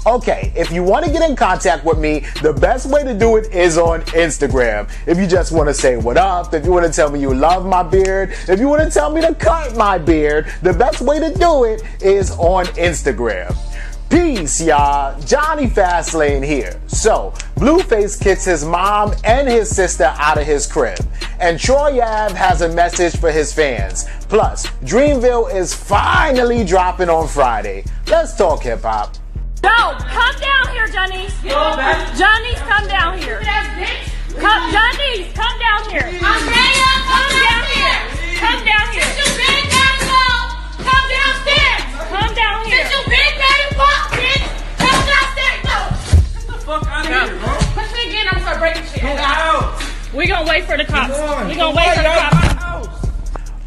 Okay, if you want to get in contact with me, the best way to do it is on Instagram. If you just want to say what up, if you want to tell me you love my beard, if you want to tell me to cut my beard, the best way to do it is on Instagram. Peace, y'all. Jonny Fastlane here. So, Blueface kicks his mom and his sister out of his crib. And Troy Ave has a message for his fans. Plus, Dreamville is finally dropping on Friday. Let's talk hip-hop. No, come down here, Jonny. Jonny, come down here. Jonny, come down here. Come down here. Come down here. Sit your big daddy wall. Come downstairs. Come down here. Sit your big daddy wall, bitch. Come downstairs. No. Get the fuck out of here, bro. Push me again, I'm gonna start breaking shit. Go out. We gonna wait for the cops. Come on. We gonna wait for the Out cops. my house.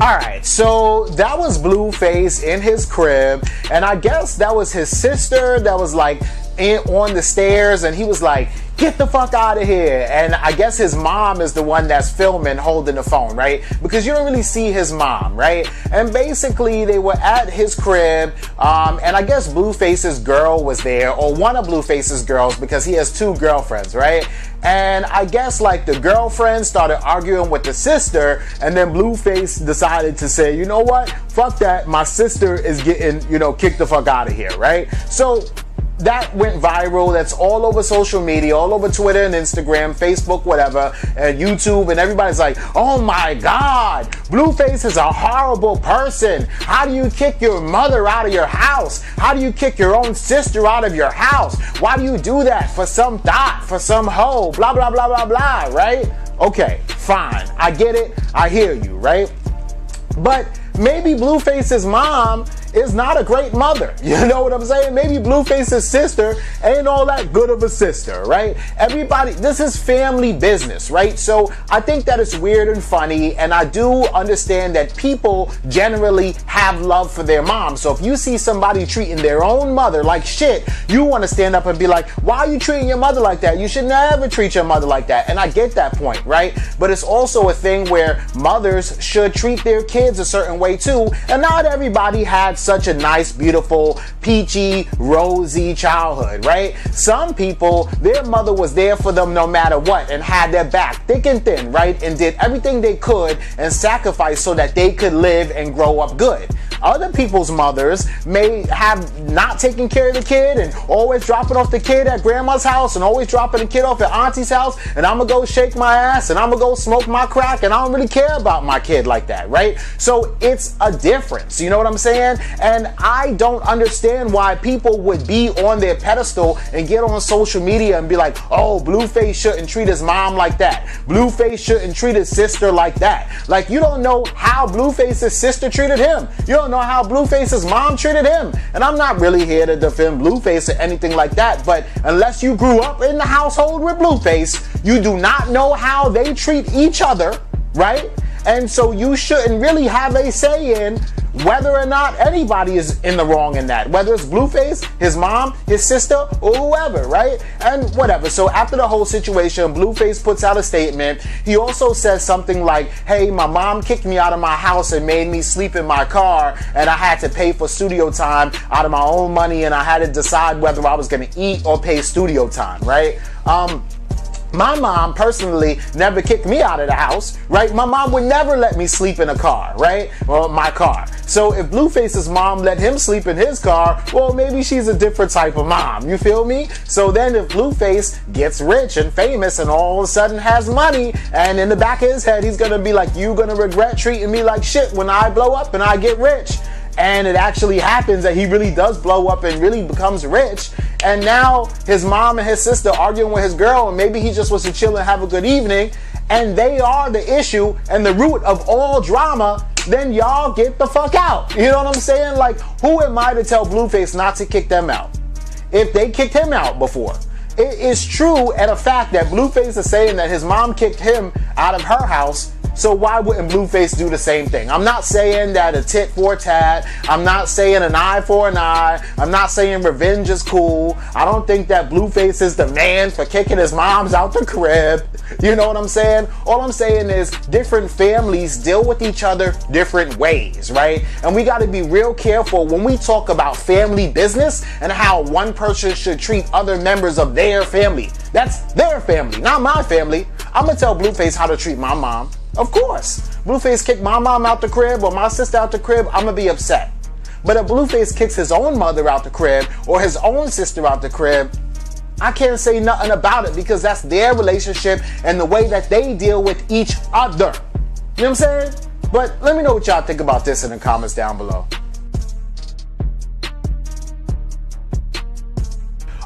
Alright, so that was Blueface in his crib, and I guess that was his sister that was like on the stairs, and he was like, get the fuck out of here. And I guess his mom is the one that's filming, holding the phone, right? Because you don't really see his mom, right? And basically they were at his crib, and I guess Blueface's girl was there, or one of Blueface's girls, because he has two girlfriends, right? And I guess like the girlfriend started arguing with the sister, and then Blueface decided to say, you know what? Fuck that. My sister is getting, kicked the fuck out of here, right? So that went viral. That's all over social media, all over Twitter and Instagram, Facebook, whatever, and YouTube, and everybody's like, oh my God, Blueface is a horrible person. How do you kick your mother out of your house? How do you kick your own sister out of your house? Why do you do that? For some thought, for some hoe, blah, blah, blah, blah, blah, right? Okay, fine. I get it. I hear you, right? But maybe Blueface's mom is not a great mother. You know what I'm saying? Maybe Blueface's sister ain't all that good of a sister, right? Everybody, this is family business, right? So I think that it's weird and funny, and I do understand that people generally have love for their mom. So if you see somebody treating their own mother like shit, you want to stand up and be like, why are you treating your mother like that? You should never treat your mother like that. And I get that point, right? But it's also a thing where mothers should treat their kids a certain way too, and not everybody had such a nice, beautiful, peachy, rosy childhood, right? Some people, their mother was there for them no matter what and had their back thick and thin, right? And did everything they could and sacrificed so that they could live and grow up good. Other people's mothers may have not taken care of the kid and always dropping off the kid at grandma's house and always dropping the kid off at auntie's house, and I'm gonna go shake my ass and I'm gonna go smoke my crack and I don't really care about my kid like that, right? So it's a difference, you know what I'm saying? And I don't understand why people would be on their pedestal and get on social media and be like, oh, Blueface shouldn't treat his mom like that. Blueface shouldn't treat his sister like that. Like, you don't know how Blueface's sister treated him. You don't know how Blueface's mom treated him. And I'm not really here to defend Blueface or anything like that, but unless you grew up in the household with Blueface, you do not know how they treat each other, right? And so you shouldn't really have a say in whether or not anybody is in the wrong in that, whether it's Blueface, his mom, his sister, or whoever, right? And whatever. So after the whole situation, Blueface puts out a statement. He also says something like, hey, my mom kicked me out of my house and made me sleep in my car, and I had to pay for studio time out of my own money, and I had to decide whether I was going to eat or pay studio time, right? My mom personally never kicked me out of the house, right? My mom would never let me sleep in a car, right? Or my car. So if Blueface's mom let him sleep in his car, well, maybe she's a different type of mom, you feel me? So then if Blueface gets rich and famous and all of a sudden has money, and in the back of his head, he's gonna be like, you gonna regret treating me like shit when I blow up and I get rich. And it actually happens that he really does blow up and really becomes rich, and now his mom and his sister arguing with his girl, and maybe he just wants to chill and have a good evening, and they are the issue and the root of all drama, then y'all get the fuck out. You know what I'm saying? Like, who am I to tell Blueface not to kick them out if they kicked him out before? It is true and a fact that Blueface is saying that his mom kicked him out of her house So why wouldn't Blueface do the same thing? I'm not saying that a tit for a tat. I'm not saying an eye for an eye. I'm not saying revenge is cool. I don't think that Blueface is the man for kicking his moms out the crib. You know what I'm saying? All I'm saying is different families deal with each other different ways, right? And we got to be real careful when we talk about family business and how one person should treat other members of their family. That's their family, not my family. I'm going to tell Blueface how to treat my mom. Of course. Blueface kicked my mom out the crib or my sister out the crib, I'm going to be upset. But if Blueface kicks his own mother out the crib or his own sister out the crib, I can't say nothing about it because that's their relationship and the way that they deal with each other. You know what I'm saying? But let me know what y'all think about this in the comments down below.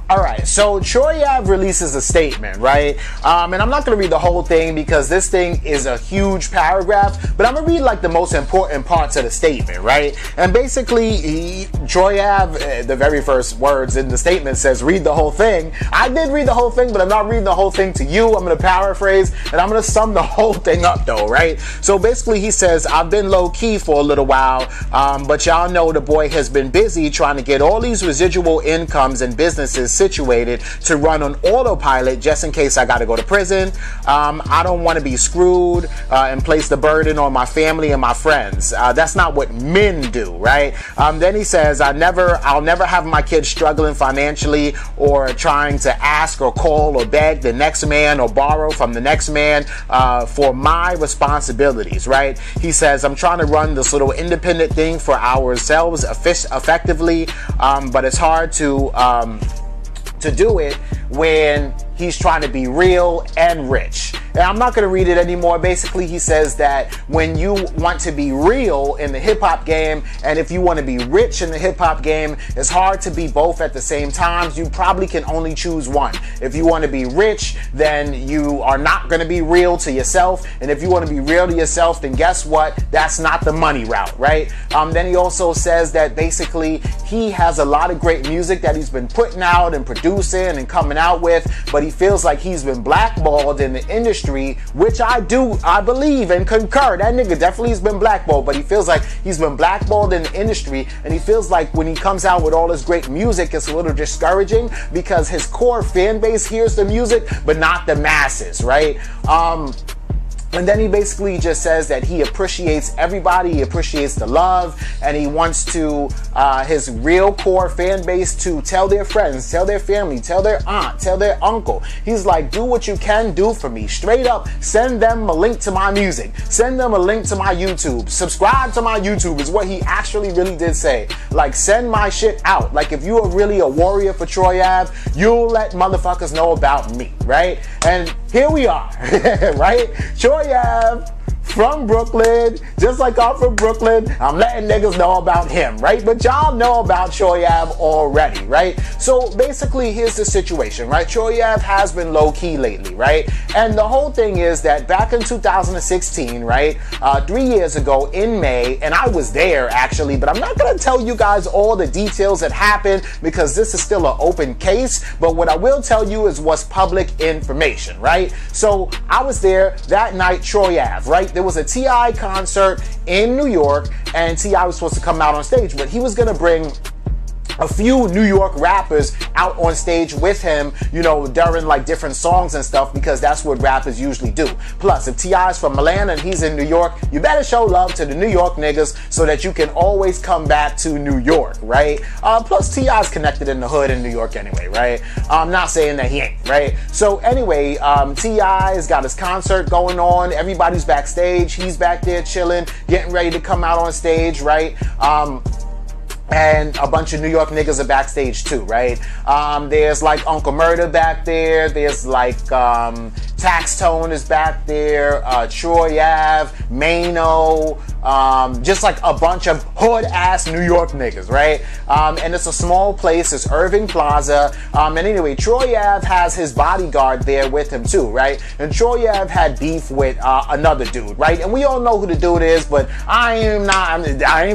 Alright, so Troy Ave releases a statement, right? And I'm not going to read the whole thing because this thing is a huge paragraph, but I'm going to read like the most important parts of the statement, right? And basically, Troy Ave, the very first words in the statement says, read the whole thing. I did read the whole thing, but I'm not reading the whole thing to you. I'm going to paraphrase, and I'm going to sum the whole thing up though, right? So basically he says, I've been low key for a little while, but y'all know the boy has been busy trying to get all these residual incomes and businesses situated to run on autopilot just in case I got to go to prison. I don't want to be screwed and place the burden on my family and my friends. That's not what men do, right? Then he says, I'll never have my kids struggling financially or trying to ask or call or beg the next man or borrow from the next man for my responsibilities, right? He says, I'm trying to run this little independent thing for ourselves effectively, but it's hard to do it when he's trying to be real and rich. And I'm not going to read it anymore. Basically, he says that when you want to be real in the hip-hop game and if you want to be rich in the hip-hop game, it's hard to be both at the same time. You probably can only choose one. If you want to be rich, then you are not going to be real to yourself. And if you want to be real to yourself, then guess what? That's not the money route, right? Then he also says that basically he has a lot of great music that he's been putting out and producing and coming out with, but he feels like he's been blackballed in the industry, which I believe and concur. That nigga definitely has been blackballed, but he feels like he's been blackballed in the industry, and he feels like when he comes out with all this great music, it's a little discouraging because his core fan base hears the music, but not the masses, right? And then he basically just says that he appreciates everybody, he appreciates the love, and he wants to, his real core fan base to tell their friends, tell their family, tell their aunt, tell their uncle. He's like, do what you can do for me. Straight up, send them a link to my music. Send them a link to my YouTube. Subscribe to my YouTube is what he actually really did say. Like, send my shit out. Like, if you are really a warrior for Troy Ave, you'll let motherfuckers know about me, right? And here we are, right? Troy Ave from Brooklyn, just like I'm from Brooklyn, I'm letting niggas know about him, right? But y'all know about Troy Ave already, right? So basically, here's the situation, right? Troy Ave has been low-key lately, right? And the whole thing is that back in 2016, right, 3 years ago in May, and I was there actually, but I'm not going to tell you guys all the details that happened because this is still an open case, but what I will tell you is what's public information, right? So I was there that night, Troy Ave, right? There was a T.I. concert in New York, and T.I. was supposed to come out on stage, but he was going to bring a few New York rappers out on stage with him, you know, during like different songs and stuff, because that's what rappers usually do. Plus, if T.I. is from Atlanta and he's in New York, you better show love to the New York niggas so that you can always come back to New York, right? Plus, T.I. is connected in the hood in New York anyway, right? I'm not saying that he ain't, right? So anyway, T.I.'s got his concert going on. Everybody's backstage. He's back there chilling, getting ready to come out on stage, right? And a bunch of New York niggas are backstage too, right? There's like Uncle Murder back there. There's like Tax Tone is back there. Troy Ave, Mano, just like a bunch of hood ass New York niggas, right? And it's a small place. It's Irving Plaza. And anyway, Troy Ave has his bodyguard there with him too, right? And Troy Ave had beef with another dude, right? And we all know who the dude is, but I ain't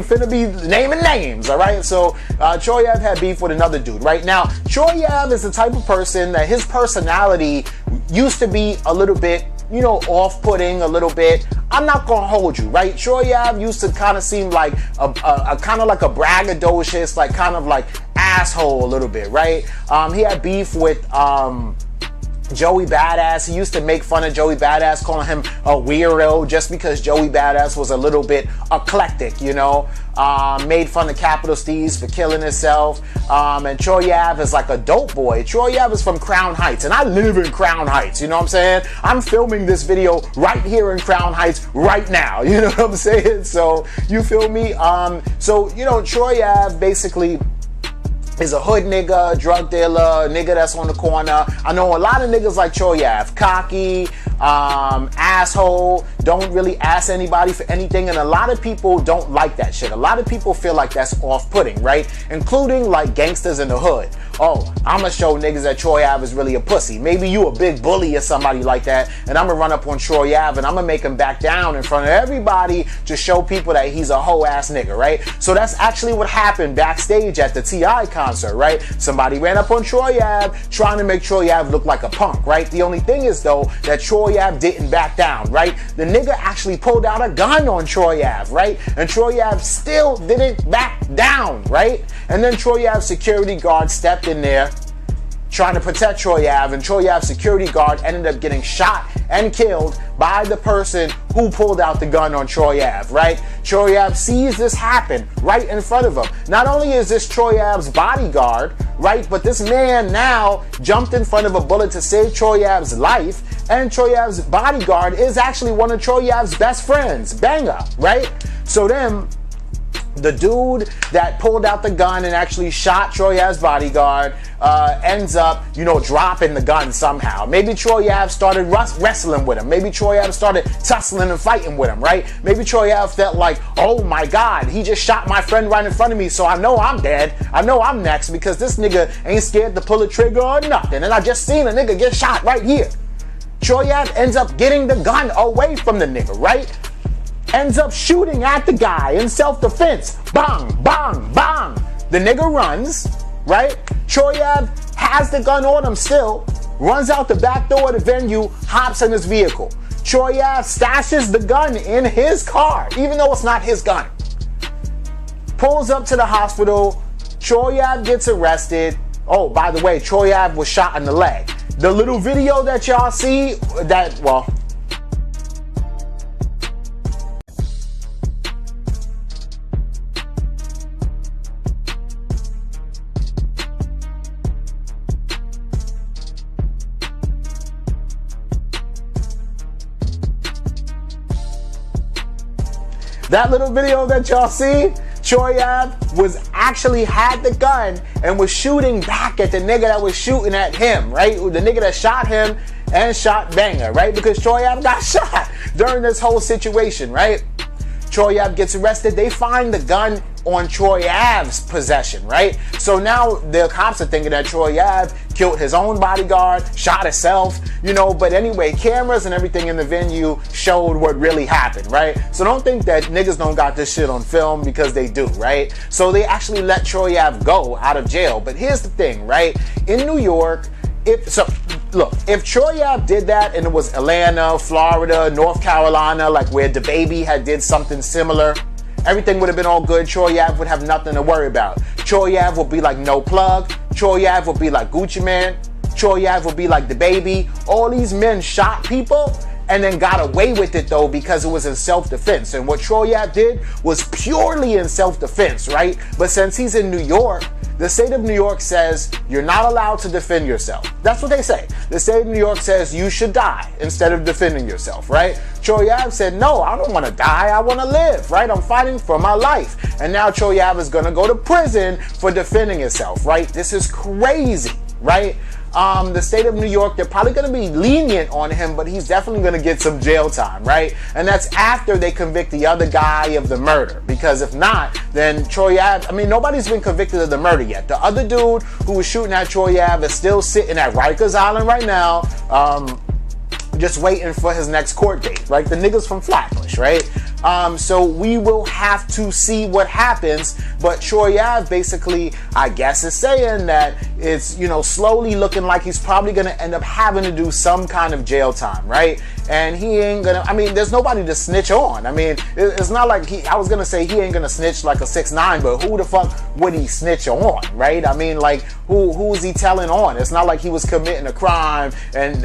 finna be naming names, all right? So Troy Ave had beef with another dude, right? Now, Troy Ave is the type of person that his personality used to be a little bit you know, off-putting a little bit. I'm not gonna hold you, right? Troy Ave used to kind of seem like a kind of like a braggadocious, like kind of like asshole a little bit, right? He had beef with Joey Badass. He used to make fun of Joey Badass, calling him a weirdo just because Joey Badass was a little bit eclectic, you know. Made fun of Capital Steez for killing himself. And Troy Ave is like a dope boy. Troy Ave is from Crown Heights, and I live in Crown Heights, you know what I'm saying? I'm filming this video right here in Crown Heights right now, you know what I'm saying? So, you feel me? So, you know, Troy Ave basically is a hood nigga, drug dealer, nigga that's on the corner. I know a lot of niggas like Troy Ave, cocky, asshole, don't really ask anybody for anything, and a lot of people don't like that shit. A lot of people feel like that's off-putting, right? Including like gangsters in the hood. Oh, I'ma show niggas that Troy Ave is really a pussy. Maybe you a big bully or somebody like that, and I'ma run up on Troy Ave and I'ma make him back down in front of everybody to show people that he's a hoe ass nigga, right? So that's actually what happened backstage at the T.I. concert, right? Somebody ran up on Troy Ave trying to make Troy Ave look like a punk, right? The only thing is though that Troy Ave didn't back down, right? The nigga actually pulled out a gun on Troy Ave, right? And Troy Ave still didn't back down, right? And then Troy Ave's security guard stepped in there trying to protect Troy Ave, and Troy Ave's security guard ended up getting shot and killed by the person who pulled out the gun on Troy Ave, right? Troy Ave sees this happen right in front of him. Not only is this Troy Ave's bodyguard, right, but this man now jumped in front of a bullet to save Troy Ave's life, and Troy Ave's bodyguard is actually one of Troy Ave's best friends, Banger, right? So then the dude that pulled out the gun and actually shot Troy Ave's bodyguard ends up, you know, dropping the gun somehow. Maybe Troy Ave started wrestling with him. Maybe Troy Ave started tussling and fighting with him, right? Maybe Troy Ave felt like, oh my God, he just shot my friend right in front of me, so I know I'm dead. I know I'm next because this nigga ain't scared to pull a trigger or nothing. And I just seen a nigga get shot right here. Troy Ave ends up getting the gun away from the nigga, right? Ends up shooting at the guy in self-defense. Bang, bang, bang. The nigga runs, right? Troy Ave has the gun on him still, runs out the back door of the venue, hops in his vehicle. Troy Ave stashes the gun in his car, even though it's not his gun. Pulls up to the hospital. Troy Ave gets arrested. Oh, by the way, Troy Ave was shot in the leg. The little video that y'all see, that, well, that little video that y'all see, Troy Ave was actually had the gun and was shooting back at the nigga that was shooting at him, right? The nigga that shot him and shot Banger, right? Because Troy Ave got shot during this whole situation, right? Troy Ave gets arrested. They find the gun on Troy Ave's possession, right? So now the cops are thinking that Troy Ave killed his own bodyguard, shot himself, you know, but anyway, cameras and everything in the venue showed what really happened, right? So don't think that niggas don't got this shit on film, because they do, right? So they actually let Troy Ave go out of jail. But here's the thing, right? In New York, if Troy Ave did that and it was Atlanta, Florida, North Carolina, like where DaBaby had did something similar, everything would have been all good. Troy Ave would have nothing to worry about. Troy Ave would be like No Plug. Troy Ave would be like Gucci Man. Troy Ave would be like DaBaby. All these men shot people and then got away with it though because it was in self-defense. And what Troy Ave did was purely in self-defense, right? But since he's in New York, the state of New York says you're not allowed to defend yourself. That's what they say. The state of New York says you should die instead of defending yourself, right? Troy Ave said, no, I don't want to die. I want to live, right? I'm fighting for my life. And now Troy Ave is going to go to prison for defending himself, right? This is crazy, right? The state of New York, they're probably going to be lenient on him, but he's definitely going to get some jail time, right? And that's after they convict the other guy of the murder. Because if not, then Troy Ave, I mean, nobody's been convicted of the murder yet. The other dude who was shooting at Troy Ave is still sitting at Rikers Island right now, just waiting for his next court date, right? The niggas from Flatbush, right? So we will have to see what happens. But Troy Ave basically, I guess, is saying that it's, you know, slowly looking like he's probably going to end up having to do some kind of jail time, right? And he ain't gonna, I mean, there's nobody to snitch on. I mean, it's not like I was gonna say he ain't gonna snitch like a 6ix9ine, but who the fuck would he snitch on, right? I mean, like, who's he telling on? It's not like he was committing a crime and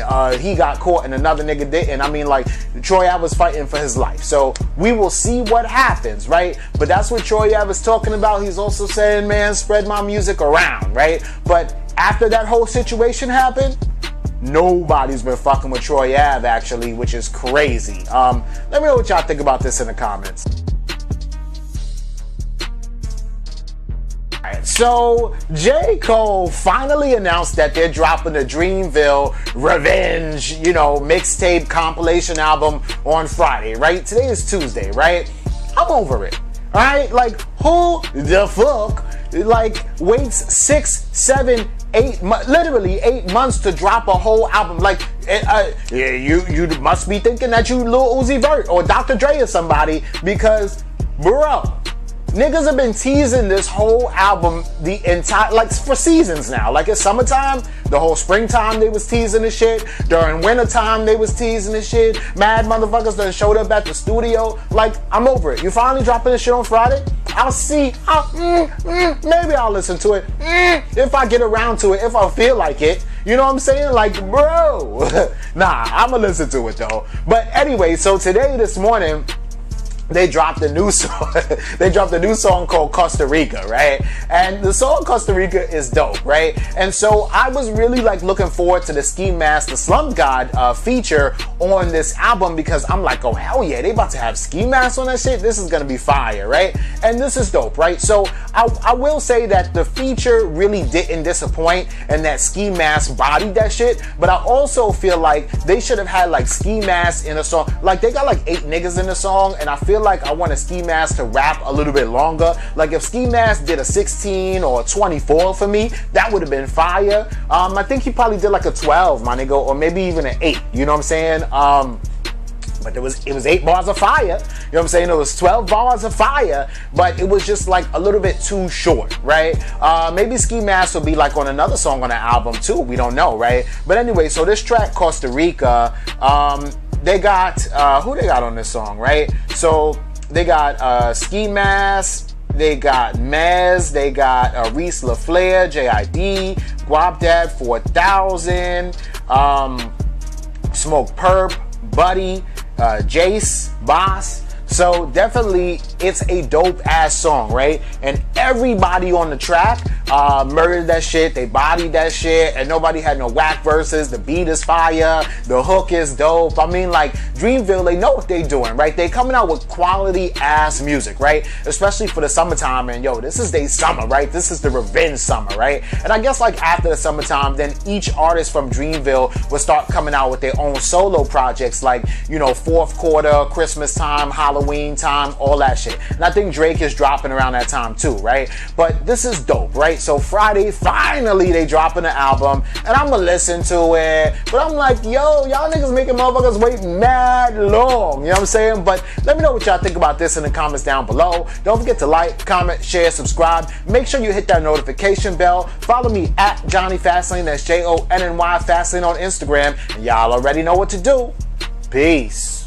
he got caught and another nigga didn't. I mean, like, Troy Ave was fighting for his life. So we will see what happens, right? But that's what Troy Ave is talking about. He's also saying, man, spread my music around, right? But after that whole situation happened, nobody's been fucking with Troy Ave, actually, which is crazy. Let me know what y'all think about this in the comments. Alright, so J. Cole finally announced that they're dropping the Dreamville Revenge, you know, mixtape compilation album on Friday, right? Today is Tuesday, right? I'm over it. Alright? Like, who the fuck, like, waits 6, 7, 8, literally 8 months to drop a whole album? Like, you must be thinking that you Lil Uzi Vert or Dr. Dre or somebody, because, bro, niggas have been teasing this whole album the entire, like, for seasons now. Like, it's summertime, the whole springtime they was teasing the shit. During wintertime they was teasing the shit. Mad motherfuckers done showed up at the studio. Like, I'm over it. You finally dropping this shit on Friday? I'll see. Maybe I'll listen to it. If I get around to it, if I feel like it. You know what I'm saying? Like, bro. Nah, I'ma listen to it though. But anyway, so today, this morning, they dropped a new song. They dropped a new song called Costa Rica, right? And the song Costa Rica is dope, right? And so I was really like looking forward to the Ski Mask, the Slum God feature on this album, because I'm like, oh hell yeah, they about to have Ski Mask on that shit. This is gonna be fire, right? And this is dope, right? So I will say that the feature really didn't disappoint, and that Ski Mask bodied that shit. But I also feel like they should have had like Ski Mask in a song. Like, they got like 8 niggas in the song, and I feel like I want a Ski Mask to rap a little bit longer. Like, if Ski Mask did a 16 or a 24 for me, that would have been fire. I think he probably did like a 12, my nigga, or maybe even an 8. You know what I'm saying? But it was 8 bars of fire. You know what I'm saying? It was 12 bars of fire, but it was just like a little bit too short, right? Maybe Ski Mask will be like on another song on the album too. We don't know, right? But anyway, so this track, Costa Rica, they got, who they got on this song, right? So they got Ski Mask, they got Mez, they got Reese LaFleur, JID, Guapdad 4000, Smoke Perp, Buddy, Jace, Boss. So definitely it's a dope ass song, right? And everybody on the track murdered that shit. They bodied that shit, and nobody had no whack verses. The beat is fire. The hook is dope. I mean, like, Dreamville, they know what they doing, right? They coming out with quality ass music, right? Especially for the summertime. And yo, this is their summer, right? This is the revenge summer, right? And I guess like after the summertime, then each artist from Dreamville will start coming out with their own solo projects, like, you know, 4th quarter, Christmas time, Halloween time, all that shit. And I think Drake is dropping around that time too, right? But this is dope, right? So Friday, finally they dropping the album, and I'm gonna listen to it. But I'm like, yo, y'all niggas making motherfuckers wait mad long. You know what I'm saying? But let me know what y'all think about this in the comments down below. Don't forget to like, comment, share, subscribe. Make sure you hit that notification bell. Follow me at Jonny Fastlane. That's JONNY Fastlane on Instagram. And y'all already know what to do. Peace.